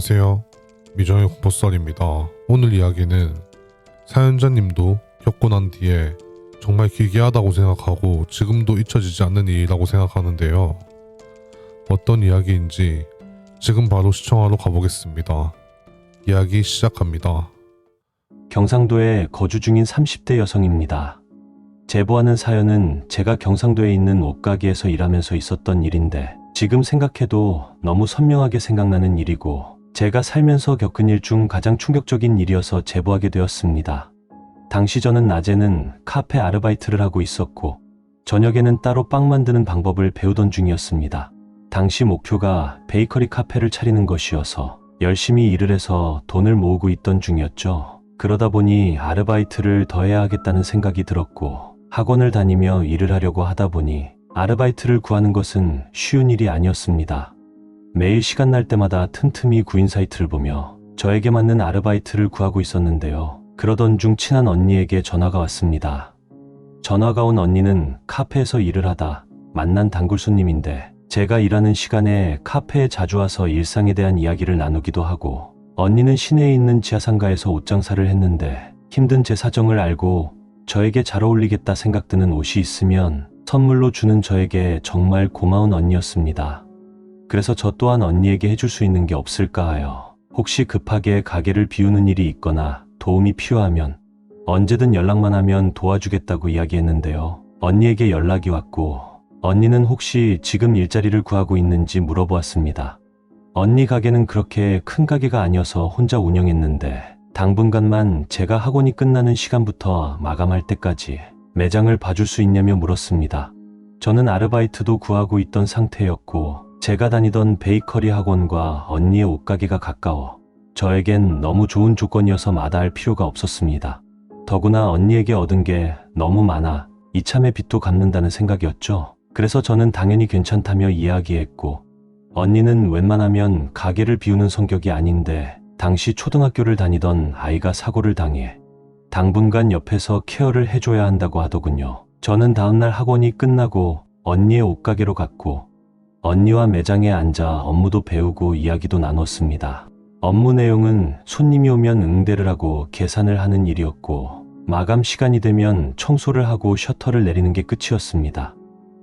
안녕하세요. 미정의 공포썰입니다. 오늘 이야기는 사연자님도 겪고 난 뒤에 정말 기괴하다고 생각하고 지금도 잊혀지지 않는 일이라고 생각하는데요. 어떤 이야기인지 지금 바로 시청하러 가보겠습니다. 이야기 시작합니다. 경상도에 거주 중인 30대 여성입니다. 제보하는 사연은 제가 경상도에 있는 옷가게에서 일하면서 있었던 일인데 지금 생각해도 너무 선명하게 생각나는 일이고 제가 살면서 겪은 일 중 가장 충격적인 일이어서 제보하게 되었습니다. 당시 저는 낮에는 카페 아르바이트를 하고 있었고 저녁에는 따로 빵 만드는 방법을 배우던 중이었습니다. 당시 목표가 베이커리 카페를 차리는 것이어서 열심히 일을 해서 돈을 모으고 있던 중이었죠. 그러다 보니 아르바이트를 더 해야 하겠다는 생각이 들었고 학원을 다니며 일을 하려고 하다 보니 아르바이트를 구하는 것은 쉬운 일이 아니었습니다. 매일 시간 날 때마다 틈틈이 구인 사이트를 보며 저에게 맞는 아르바이트를 구하고 있었는데요. 그러던 중 친한 언니에게 전화가 왔습니다. 전화가 온 언니는 카페에서 일을 하다 만난 단골 손님인데 제가 일하는 시간에 카페에 자주 와서 일상에 대한 이야기를 나누기도 하고 언니는 시내에 있는 지하상가에서 옷 장사를 했는데 힘든 제 사정을 알고 저에게 잘 어울리겠다 생각드는 옷이 있으면 선물로 주는 저에게 정말 고마운 언니였습니다. 그래서 저 또한 언니에게 해줄 수 있는 게 없을까 하여 혹시 급하게 가게를 비우는 일이 있거나 도움이 필요하면 언제든 연락만 하면 도와주겠다고 이야기했는데요. 언니에게 연락이 왔고 언니는 혹시 지금 일자리를 구하고 있는지 물어보았습니다. 언니 가게는 그렇게 큰 가게가 아니어서 혼자 운영했는데 당분간만 제가 학원이 끝나는 시간부터 마감할 때까지 매장을 봐줄 수 있냐며 물었습니다. 저는 아르바이트도 구하고 있던 상태였고 제가 다니던 베이커리 학원과 언니의 옷가게가 가까워 저에겐 너무 좋은 조건이어서 마다할 필요가 없었습니다. 더구나 언니에게 얻은 게 너무 많아 이참에 빚도 갚는다는 생각이었죠. 그래서 저는 당연히 괜찮다며 이야기했고 언니는 웬만하면 가게를 비우는 성격이 아닌데 당시 초등학교를 다니던 아이가 사고를 당해 당분간 옆에서 케어를 해줘야 한다고 하더군요. 저는 다음날 학원이 끝나고 언니의 옷가게로 갔고 언니와 매장에 앉아 업무도 배우고 이야기도 나눴습니다. 업무 내용은 손님이 오면 응대를 하고 계산을 하는 일이었고 마감 시간이 되면 청소를 하고 셔터를 내리는 게 끝이었습니다.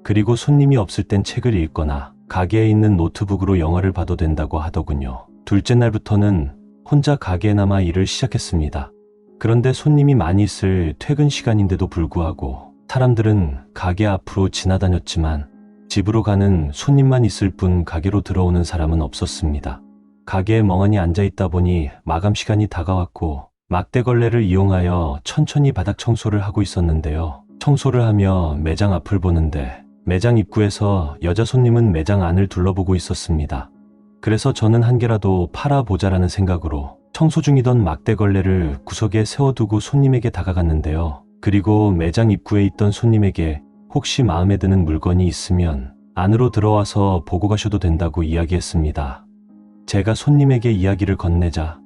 그리고 손님이 없을 땐 책을 읽거나 가게에 있는 노트북으로 영화를 봐도 된다고 하더군요. 둘째 날부터는 혼자 가게에 남아 일을 시작했습니다. 그런데 손님이 많이 있을 퇴근 시간인데도 불구하고 사람들은 가게 앞으로 지나다녔지만 집으로 가는 손님만 있을 뿐 가게로 들어오는 사람은 없었습니다. 가게에 멍하니 앉아있다 보니 마감 시간이 다가왔고 막대걸레를 이용하여 천천히 바닥 청소를 하고 있었는데요. 청소를 하며 매장 앞을 보는데 매장 입구에서 여자 손님은 매장 안을 둘러보고 있었습니다. 그래서 저는 한 개라도 팔아보자라는 생각으로 청소 중이던 막대걸레를 구석에 세워두고 손님에게 다가갔는데요. 그리고 매장 입구에 있던 손님에게 혹시 마음에 드는 물건이 있으면 안으로 들어와서 보고 가셔도 된다고 이야기했습니다. 제가 손님에게 이야기를 건네자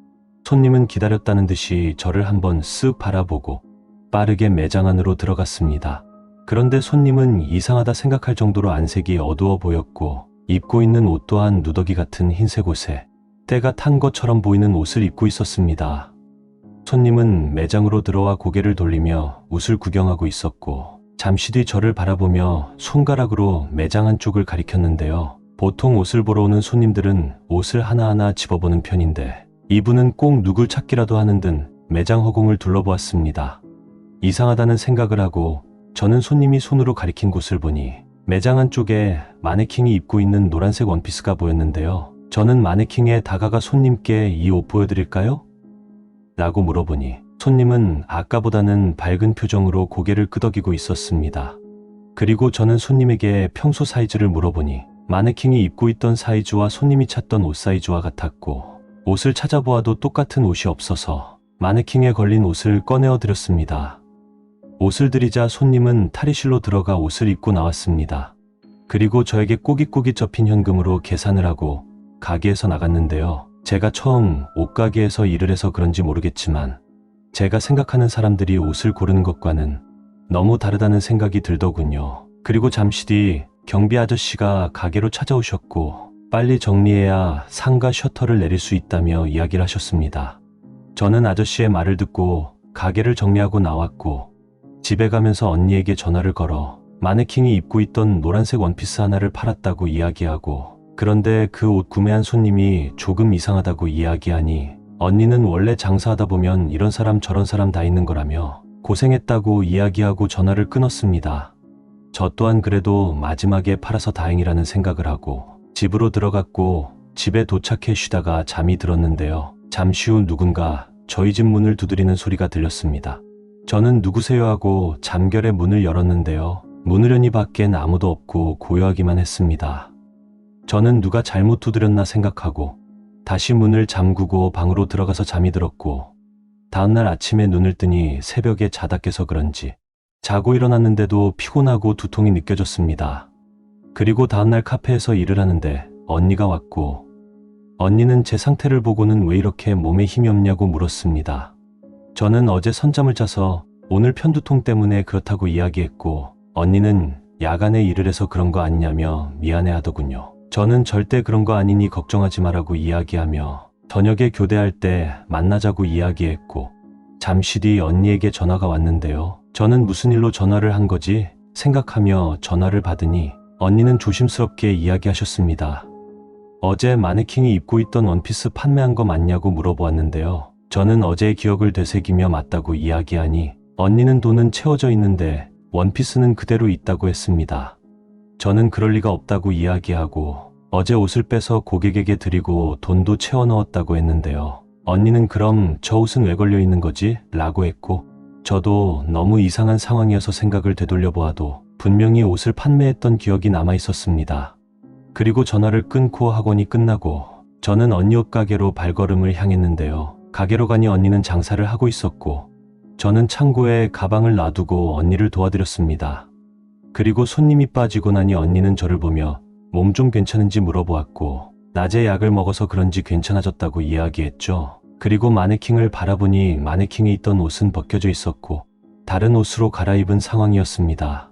손님은 기다렸다는 듯이 저를 한번 쓱 바라보고 빠르게 매장 안으로 들어갔습니다. 그런데 손님은 이상하다 생각할 정도로 안색이 어두워 보였고 입고 있는 옷 또한 누더기 같은 흰색 옷에 때가 탄 것처럼 보이는 옷을 입고 있었습니다. 손님은 매장으로 들어와 고개를 돌리며 옷을 구경하고 있었고 잠시 뒤 저를 바라보며 손가락으로 매장 한쪽을 가리켰는데요. 보통 옷을 보러 오는 손님들은 옷을 하나하나 집어보는 편인데 이분은 꼭 누굴 찾기라도 하는 듯 매장 허공을 둘러보았습니다. 이상하다는 생각을 하고 저는 손님이 손으로 가리킨 곳을 보니 매장 한쪽에 마네킹이 입고 있는 노란색 원피스가 보였는데요. 저는 마네킹에 다가가 손님께 이 옷 보여드릴까요? 라고 물어보니 손님은 아까보다는 밝은 표정으로 고개를 끄덕이고 있었습니다. 그리고 저는 손님에게 평소 사이즈를 물어보니 마네킹이 입고 있던 사이즈와 손님이 찾던 옷 사이즈와 같았고 옷을 찾아보아도 똑같은 옷이 없어서 마네킹에 걸린 옷을 꺼내어 드렸습니다. 옷을 드리자 손님은 탈의실로 들어가 옷을 입고 나왔습니다. 그리고 저에게 꼬깃꼬깃 접힌 현금으로 계산을 하고 가게에서 나갔는데요. 제가 처음 옷가게에서 일을 해서 그런지 모르겠지만 제가 생각하는 사람들이 옷을 고르는 것과는 너무 다르다는 생각이 들더군요. 그리고 잠시 뒤 경비 아저씨가 가게로 찾아오셨고 빨리 정리해야 상가 셔터를 내릴 수 있다며 이야기를 하셨습니다. 저는 아저씨의 말을 듣고 가게를 정리하고 나왔고 집에 가면서 언니에게 전화를 걸어 마네킹이 입고 있던 노란색 원피스 하나를 팔았다고 이야기하고, 그런데 그 옷 구매한 손님이 조금 이상하다고 이야기하니 언니는 원래 장사하다 보면 이런 사람 저런 사람 다 있는 거라며 고생했다고 이야기하고 전화를 끊었습니다. 저 또한 그래도 마지막에 팔아서 다행이라는 생각을 하고 집으로 들어갔고 집에 도착해 쉬다가 잠이 들었는데요. 잠시 후 누군가 저희 집 문을 두드리는 소리가 들렸습니다. 저는 누구세요 하고 잠결에 문을 열었는데요. 문을 여니 밖엔 아무도 없고 고요하기만 했습니다. 저는 누가 잘못 두드렸나 생각하고 다시 문을 잠그고 방으로 들어가서 잠이 들었고, 다음날 아침에 눈을 뜨니 새벽에 자다 깨서 그런지 자고 일어났는데도 피곤하고 두통이 느껴졌습니다. 그리고 다음날 카페에서 일을 하는데 언니가 왔고, 언니는 제 상태를 보고는 왜 이렇게 몸에 힘이 없냐고 물었습니다. 저는 어제 선잠을 자서 오늘 편두통 때문에 그렇다고 이야기했고, 언니는 야간에 일을 해서 그런 거 아니냐며 미안해 하더군요. 저는 절대 그런 거 아니니 걱정하지 마라고 이야기하며 저녁에 교대할 때 만나자고 이야기했고, 잠시 뒤 언니에게 전화가 왔는데요. 저는 무슨 일로 전화를 한 거지 생각하며 전화를 받으니 언니는 조심스럽게 이야기하셨습니다. 어제 마네킹이 입고 있던 원피스 판매한 거 맞냐고 물어보았는데요. 저는 어제의 기억을 되새기며 맞다고 이야기하니 언니는 돈은 채워져 있는데 원피스는 그대로 있다고 했습니다. 저는 그럴 리가 없다고 이야기하고 어제 옷을 빼서 고객에게 드리고 돈도 채워 넣었다고 했는데요. 언니는 그럼 저 옷은 왜 걸려 있는 거지? 라고 했고, 저도 너무 이상한 상황이어서 생각을 되돌려 보아도 분명히 옷을 판매했던 기억이 남아 있었습니다. 그리고 전화를 끊고 학원이 끝나고 저는 언니 옷 가게로 발걸음을 향했는데요. 가게로 가니 언니는 장사를 하고 있었고, 저는 창고에 가방을 놔두고 언니를 도와드렸습니다. 그리고 손님이 빠지고 나니 언니는 저를 보며 몸 좀 괜찮은지 물어보았고, 낮에 약을 먹어서 그런지 괜찮아졌다고 이야기했죠. 그리고 마네킹을 바라보니 마네킹에 있던 옷은 벗겨져 있었고 다른 옷으로 갈아입은 상황이었습니다.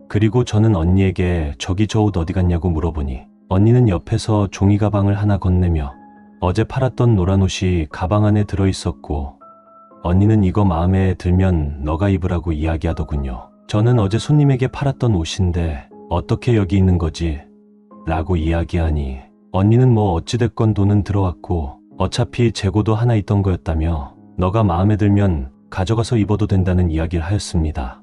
그리고 저는 언니에게 저기 저 옷 어디 갔냐고 물어보니 언니는 옆에서 종이 가방을 하나 건네며 어제 팔았던 노란 옷이 가방 안에 들어있었고, 언니는 이거 마음에 들면 너가 입으라고 이야기하더군요. 저는 어제 손님에게 팔았던 옷인데 어떻게 여기 있는 거지? 라고 이야기하니 언니는 뭐 어찌됐건 돈은 들어왔고 어차피 재고도 하나 있던 거였다며 너가 마음에 들면 가져가서 입어도 된다는 이야기를 하였습니다.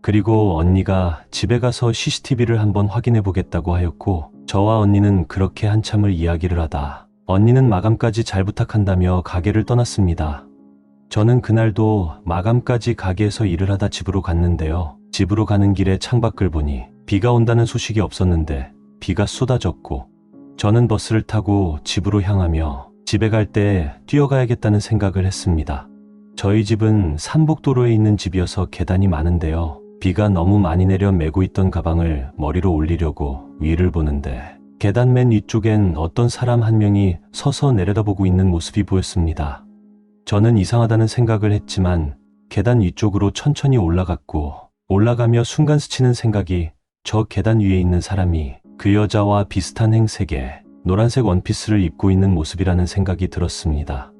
그리고 언니가 집에 가서 CCTV를 한번 확인해 보겠다고 하였고, 저와 언니는 그렇게 한참을 이야기를 하다 언니는 마감까지 잘 부탁한다며 가게를 떠났습니다. 저는 그날도 마감까지 가게에서 일을 하다 집으로 갔는데요. 집으로 가는 길에 창밖을 보니 비가 온다는 소식이 없었는데 비가 쏟아졌고, 저는 버스를 타고 집으로 향하며 집에 갈 때 뛰어가야겠다는 생각을 했습니다. 저희 집은 산복도로에 있는 집이어서 계단이 많은데요. 비가 너무 많이 내려 메고 있던 가방을 머리로 올리려고 위를 보는데 계단 맨 위쪽엔 어떤 사람 한 명이 서서 내려다보고 있는 모습이 보였습니다. 저는 이상하다는 생각을 했지만 계단 위쪽으로 천천히 올라갔고, 올라가며 순간 스치는 생각이 저 계단 위에 있는 사람이 그 여자와 비슷한 행색의 노란색 원피스를 입고 있는 모습이라는 생각이 들었습니다.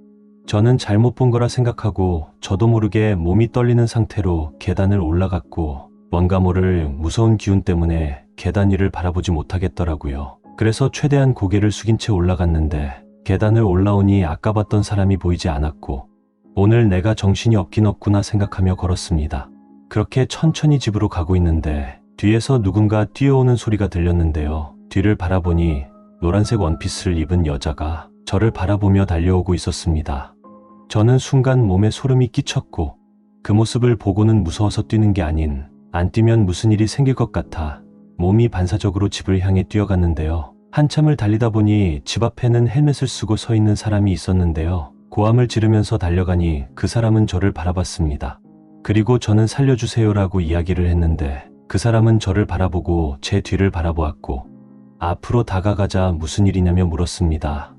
저는 잘못 본 거라 생각하고 저도 모르게 몸이 떨리는 상태로 계단을 올라갔고, 뭔가 모를 무서운 기운 때문에 계단 위를 바라보지 못하겠더라고요. 그래서 최대한 고개를 숙인 채 올라갔는데 계단을 올라오니 아까 봤던 사람이 보이지 않았고, 오늘 내가 정신이 없긴 없구나 생각하며 걸었습니다. 그렇게 천천히 집으로 가고 있는데 뒤에서 누군가 뛰어오는 소리가 들렸는데요. 뒤를 바라보니 노란색 원피스를 입은 여자가 저를 바라보며 달려오고 있었습니다. 저는 순간 몸에 소름이 끼쳤고, 그 모습을 보고는 무서워서 뛰는 게 아닌 안 뛰면 무슨 일이 생길 것 같아 몸이 반사적으로 집을 향해 뛰어갔는데요. 한참을 달리다 보니 집 앞에는 헬멧을 쓰고 서 있는 사람이 있었는데요. 고함을 지르면서 달려가니 그 사람은 저를 바라봤습니다. 그리고 저는 살려주세요라고 이야기를 했는데 그 사람은 저를 바라보고 제 뒤를 바라보았고 앞으로 다가가자 무슨 일이냐며 물었습니다.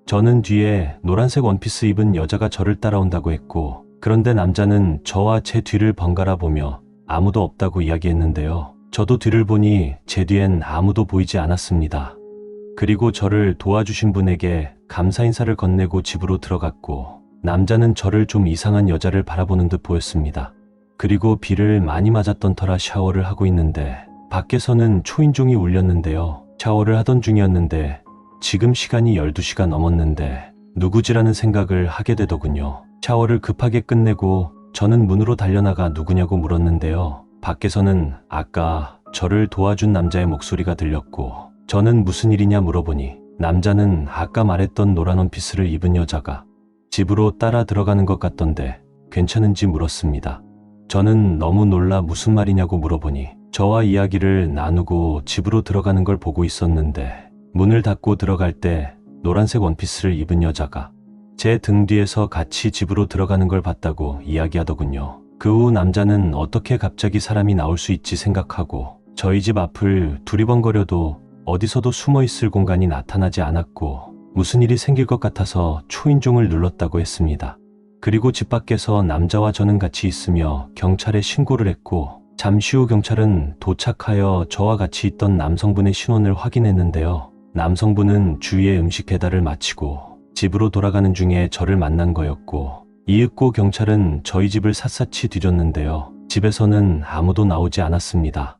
저는 뒤에 노란색 원피스 입은 여자가 저를 따라온다고 했고, 그런데 남자는 저와 제 뒤를 번갈아 보며 아무도 없다고 이야기했는데요. 저도 뒤를 보니 제 뒤엔 아무도 보이지 않았습니다. 그리고 저를 도와주신 분에게 감사 인사를 건네고 집으로 들어갔고, 남자는 저를 좀 이상한 여자를 바라보는 듯 보였습니다. 그리고 비를 많이 맞았던 터라 샤워를 하고 있는데 밖에서는 초인종이 울렸는데요. 샤워를 하던 중이었는데 지금 시간이 12시가 넘었는데 누구지라는 생각을 하게 되더군요. 샤워를 급하게 끝내고 저는 문으로 달려나가 누구냐고 물었는데요. 밖에서는 아까 저를 도와준 남자의 목소리가 들렸고, 저는 무슨 일이냐 물어보니 남자는 아까 말했던 노란 원피스를 입은 여자가 집으로 따라 들어가는 것 같던데 괜찮은지 물었습니다. 저는 너무 놀라 무슨 말이냐고 물어보니 저와 이야기를 나누고 집으로 들어가는 걸 보고 있었는데, 문을 닫고 들어갈 때 노란색 원피스를 입은 여자가 제 등 뒤에서 같이 집으로 들어가는 걸 봤다고 이야기하더군요. 그 후 남자는 어떻게 갑자기 사람이 나올 수 있지 생각하고 저희 집 앞을 두리번거려도 어디서도 숨어 있을 공간이 나타나지 않았고 무슨 일이 생길 것 같아서 초인종을 눌렀다고 했습니다. 그리고 집 밖에서 남자와 저는 같이 있으며 경찰에 신고를 했고, 잠시 후 경찰은 도착하여 저와 같이 있던 남성분의 신원을 확인했는데요. 남성분은 주위의 음식 배달을 마치고 집으로 돌아가는 중에 저를 만난 거였고, 이윽고 경찰은 저희 집을 샅샅이 뒤졌는데요. 집에서는 아무도 나오지 않았습니다.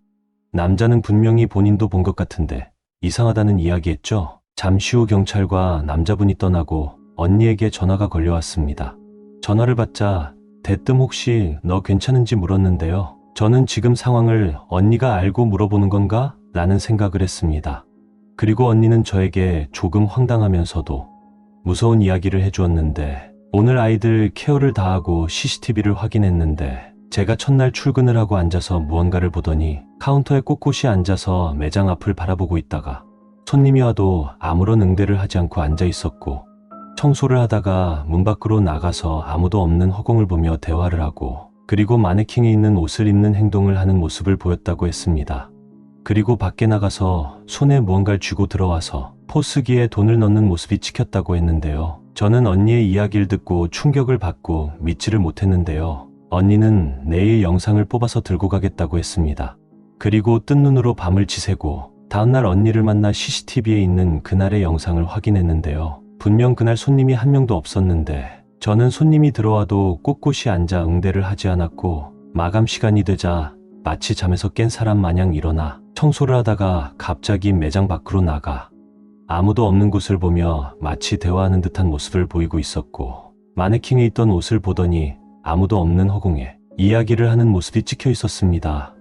남자는 분명히 본인도 본 것 같은데 이상하다는 이야기했죠. 잠시 후 경찰과 남자분이 떠나고 언니에게 전화가 걸려왔습니다. 전화를 받자 대뜸 혹시 너 괜찮은지 물었는데요. 저는 지금 상황을 언니가 알고 물어보는 건가? 라는 생각을 했습니다. 그리고 언니는 저에게 조금 황당하면서도 무서운 이야기를 해주었는데, 오늘 아이들 케어를 다 하고 CCTV를 확인했는데 제가 첫날 출근을 하고 앉아서 무언가를 보더니 카운터에 꼿꼿이 앉아서 매장 앞을 바라보고 있다가 손님이 와도 아무런 응대를 하지 않고 앉아 있었고, 청소를 하다가 문 밖으로 나가서 아무도 없는 허공을 보며 대화를 하고, 그리고 마네킹에 있는 옷을 입는 행동을 하는 모습을 보였다고 했습니다. 그리고 밖에 나가서 손에 무언가를 쥐고 들어와서 포스기에 돈을 넣는 모습이 찍혔다고 했는데요. 저는 언니의 이야기를 듣고 충격을 받고 믿지를 못했는데요. 언니는 내일 영상을 뽑아서 들고 가겠다고 했습니다. 그리고 뜬 눈으로 밤을 지새고 다음날 언니를 만나 CCTV에 있는 그날의 영상을 확인했는데요. 분명 그날 손님이 한 명도 없었는데 저는 손님이 들어와도 꼿꼿이 앉아 응대를 하지 않았고, 마감 시간이 되자 마치 잠에서 깬 사람 마냥 일어나 청소를 하다가 갑자기 매장 밖으로 나가 아무도 없는 곳을 보며 마치 대화하는 듯한 모습을 보이고 있었고, 마네킹에 있던 옷을 보더니 아무도 없는 허공에 이야기를 하는 모습이 찍혀 있었습니다.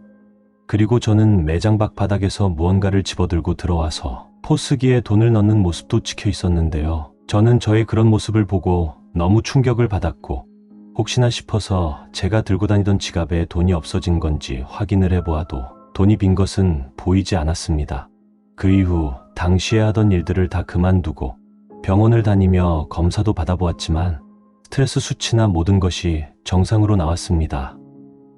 그리고 저는 매장 밖 바닥에서 무언가를 집어들고 들어와서 포스기에 돈을 넣는 모습도 찍혀 있었는데요. 저는 저의 그런 모습을 보고 너무 충격을 받았고, 혹시나 싶어서 제가 들고 다니던 지갑에 돈이 없어진 건지 확인을 해보아도 돈이 빈 것은 보이지 않았습니다. 그 이후 당시에 하던 일들을 다 그만두고 병원을 다니며 검사도 받아보았지만 스트레스 수치나 모든 것이 정상으로 나왔습니다.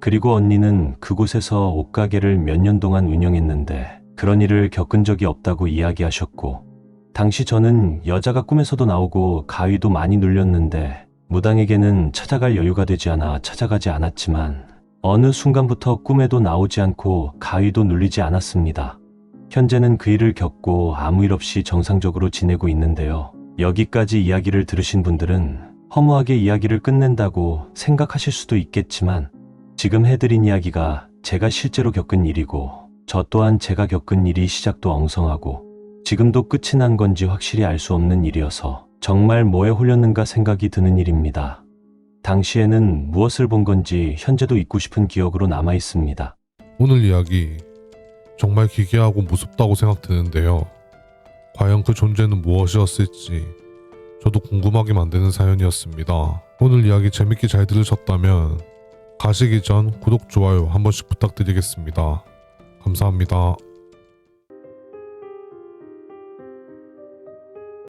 그리고 언니는 그곳에서 옷가게를 몇 년 동안 운영했는데 그런 일을 겪은 적이 없다고 이야기하셨고, 당시 저는 여자가 꿈에서도 나오고 가위도 많이 눌렸는데 무당에게는 찾아갈 여유가 되지 않아 찾아가지 않았지만 어느 순간부터 꿈에도 나오지 않고 가위도 눌리지 않았습니다. 현재는 그 일을 겪고 아무 일 없이 정상적으로 지내고 있는데요. 여기까지 이야기를 들으신 분들은 허무하게 이야기를 끝낸다고 생각하실 수도 있겠지만, 지금 해드린 이야기가 제가 실제로 겪은 일이고 저 또한 제가 겪은 일이 시작도 엉성하고 지금도 끝이 난 건지 확실히 알 수 없는 일이어서 정말 뭐에 홀렸는가 생각이 드는 일입니다. 당시에는 무엇을 본 건지 현재도 잊고 싶은 기억으로 남아 있습니다. 오늘 이야기 정말 기괴하고 무섭다고 생각드는데요. 과연 그 존재는 무엇이었을지 저도 궁금하게 만드는 사연이었습니다. 오늘 이야기 재밌게 잘 들으셨다면 가시기 전 구독, 좋아요 한 번씩 부탁드리겠습니다. 감사합니다.